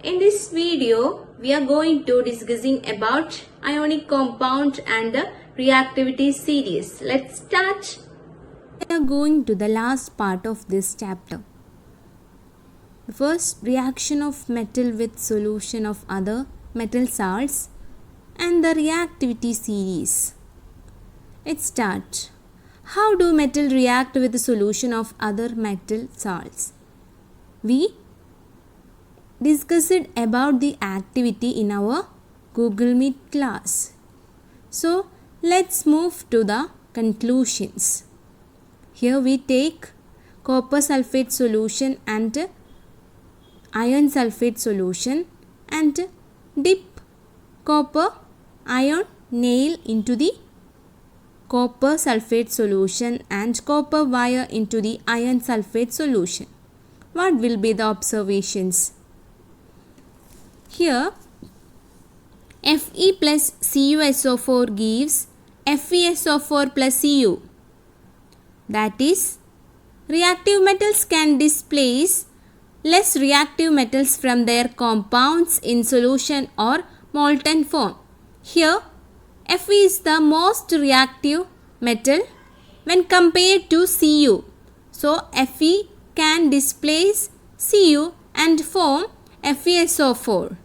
In this video, we are going to discussing about ionic compound and the reactivity series. Let's start. We are going to the last part of this chapter. The first, reaction of metal with solution of other metal salts and the reactivity series. Let's start. How do metal react with the solution of other metal salts? We discussed about the activity in our Google Meet class. So, let's move to the conclusions. Here we take copper sulfate solution and iron sulfate solution and dip copper ion nail into the copper sulfate solution and copper wire into the iron sulfate solution. What will be the observations? Here Fe plus CuSO4 gives FeSO4 plus Cu. That is, reactive metals can displace less reactive metals from their compounds in solution or molten form. Here, Fe is the most reactive metal when compared to Cu. So, Fe can displace Cu and form FeSO4.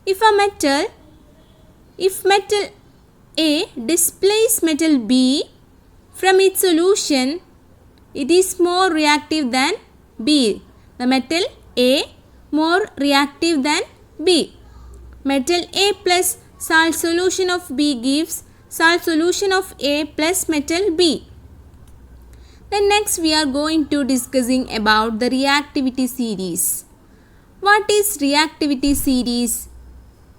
If metal A displaces metal B from its solution, it is more reactive than B. The metal A more reactive than B. Metal A plus salt solution of B gives salt solution of A plus metal B. Then next we are going to discussing about the reactivity series. What is reactivity series?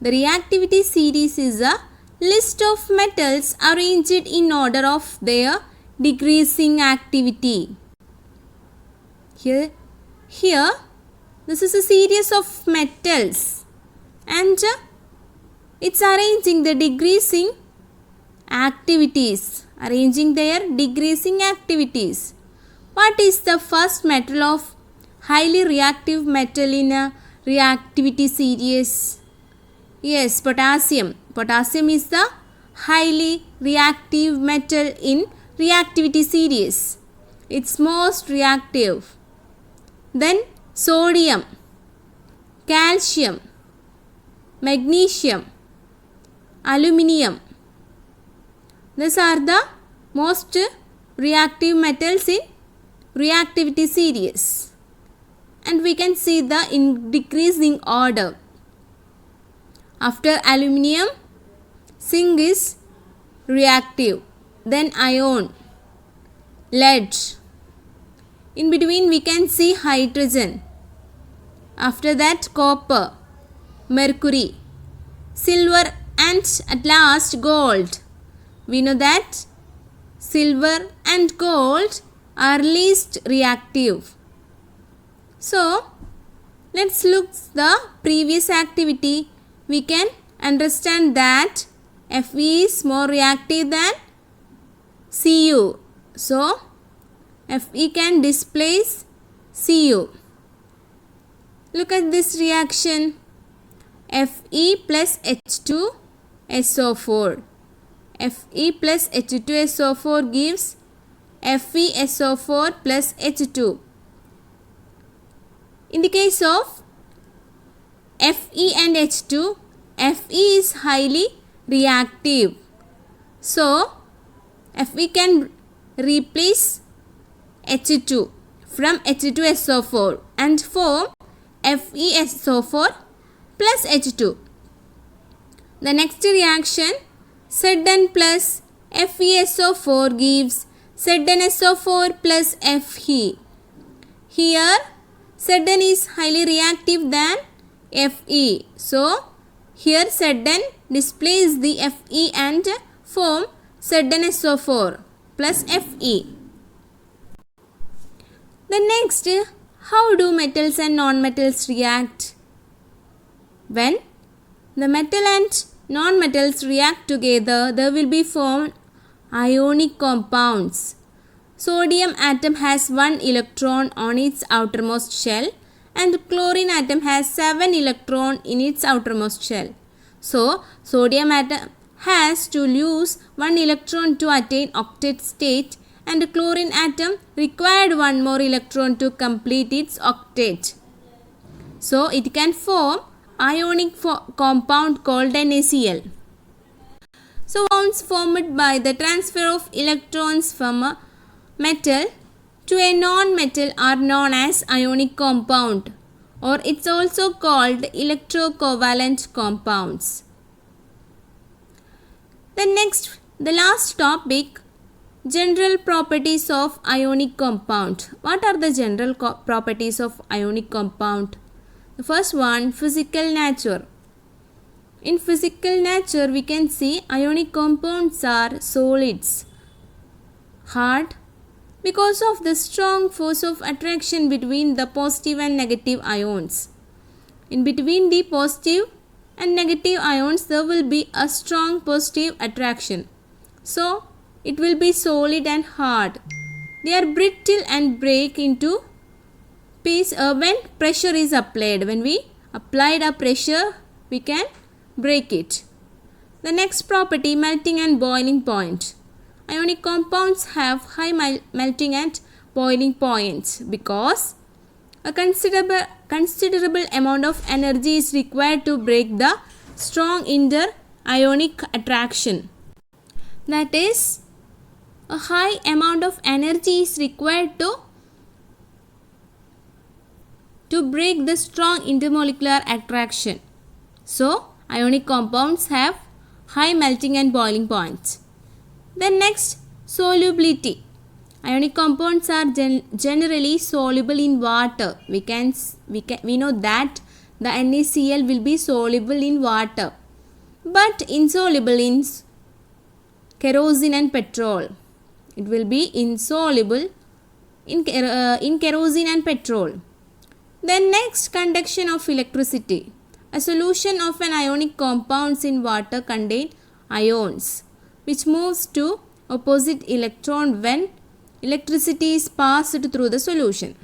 The reactivity series is a list of metals arranged in order of their decreasing activity. Here this is a series of metals and it's arranging the decreasing activities. What is the first metal of highly reactive metal in a reactivity series? Yes, potassium. Potassium is the highly reactive metal in reactivity series. It's most reactive. Then sodium, calcium, magnesium, aluminium. These are the most reactive metals in reactivity series. And we can see the in decreasing order. After aluminium, zinc is reactive. Then iron, lead. In between we can see hydrogen. After that copper, mercury, silver and at last gold. We know that silver and gold are least reactive. So, let's look the previous activity. We can understand that Fe is more reactive than Cu. So, Fe can displace Cu. Look at this reaction. Fe plus H2SO4. Fe plus H2SO4 gives FeSO4 plus H2. In the case of Fe and H2, Fe is highly reactive. So, Fe can replace H2 from H2SO4 and form FeSO4 plus H2. The next reaction, Zn plus FeSO4 gives ZnSO4 plus Fe. Here, Zn is highly reactive than Fe. So, here Zn displays the Fe and form ZnSO4 plus Fe. The next, how do metals and non-metals react? When the metal and non-metals react together, there will be formed ionic compounds. Sodium atom has one electron on its outermost shell and chlorine atom has 7 electrons in its outermost shell. So, sodium atom has to lose 1 electron to attain octet state, and chlorine atom required 1 more electron to complete its octet. So, it can form ionic compound called NaCl. So, bonds formed by the transfer of electrons from a metal to a non-metal are known as ionic compound, or it's also called electrocovalent compounds. The last topic, general properties of ionic compound. What are the general properties of ionic compound? The first one, physical nature. In physical nature, we can see ionic compounds are solids, hard, because of the strong force of attraction between the positive and negative ions. In between the positive and negative ions, there will be a strong positive attraction. So, it will be solid and hard. They are brittle and break into piece when pressure is applied. When we applied a pressure, we can break it. The next property, melting and boiling point. Ionic compounds have high melting and boiling points because a considerable amount of energy is required to break the strong inter-ionic attraction. That is, a high amount of energy is required to break the strong intermolecular attraction. So, ionic compounds have high melting and boiling points. Then next, solubility. Ionic compounds are generally soluble in water. We know that the NaCl will be soluble in water, but insoluble in kerosene and petrol. It will be insoluble in kerosene and petrol. Then next, conduction of electricity. A solution of an ionic compounds in water contain ions, which moves to opposite electron when electricity is passed through the solution.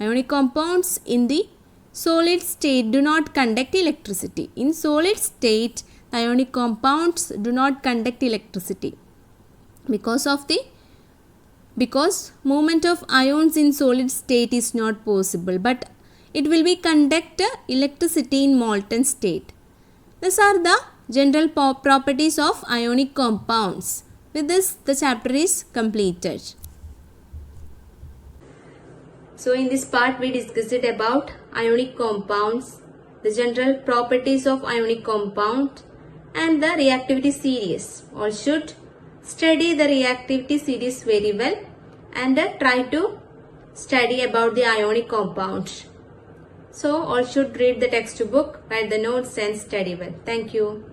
Ionic compounds in the solid state do not conduct electricity. In solid state, the ionic compounds do not conduct electricity because movement of ions in solid state is not possible, but it will be conduct electricity in molten state. These are the general properties of ionic compounds. With this, the chapter is completed. So in this part we discussed about ionic compounds, the general properties of ionic compound and the reactivity series. All should study the reactivity series very well and try to study about the ionic compound. So all should read the textbook, write the notes and study well. Thank you.